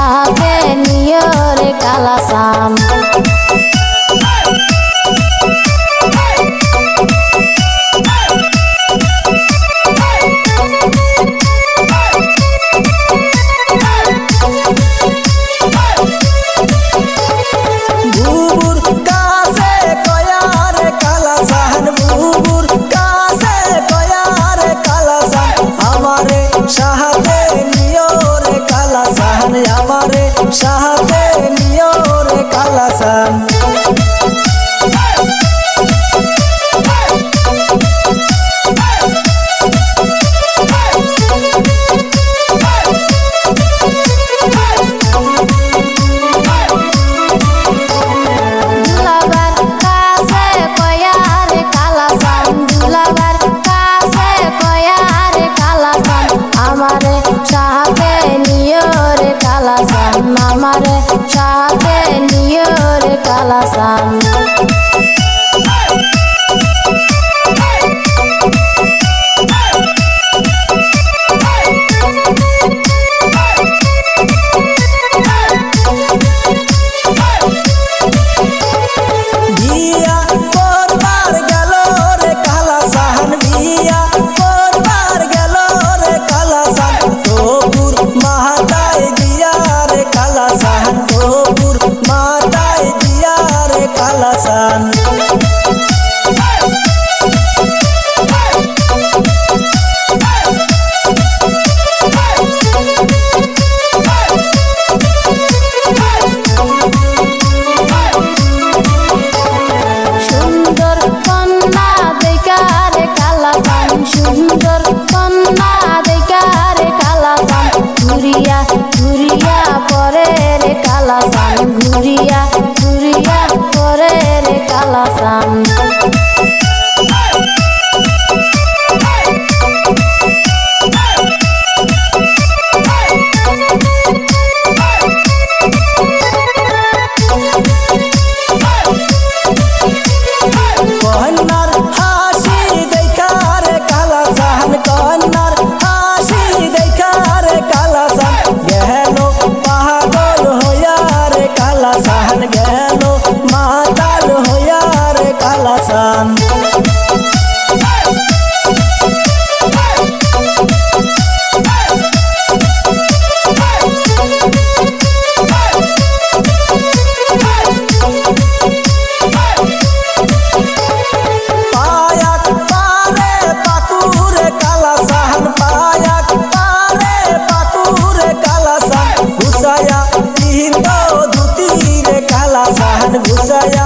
সাথে নিও রে কালাসান। সাথে নিও রে কালাসান। দুলাবার কাছে কয়া রে কালাসান, দুলাবার কাছে কয়া রে কালাসান, আমারে সাথে নিও রে কালাসান, আমারে সাথে নিও রে কালাসান। বিয়া করবার গেল রে কালাসান, বিয়া করবার গেল রে কালাসান, তবুর মাথায় দিয়া রে কালাসান, তবুর মাথায় দিয়া রে কালাসান। সুন্দর কন্যা দেখা রে কালাসান, সুন্দর কন্যা দেখা রে কালাসান, ঘুরিয়া ঘুরিয়া পরে রে কালাসান, ঘুরিয়া ঘুরিয়া পরে রে কালাসান। কন্যার হাসি দেখা রে কালাসান, কন্যার হাসি দেখা রে কালাসান, গেল পাগল হইয়া রে কালাসান, গেল মাতাল হইয়া রে কালাসান। পায়াক পারে পাকুরে কালাসান, পায়াক পারে পাকুরে কালাসান, ঘুষায়া তিন ধুতি রে কালাসান, ঘুষায়া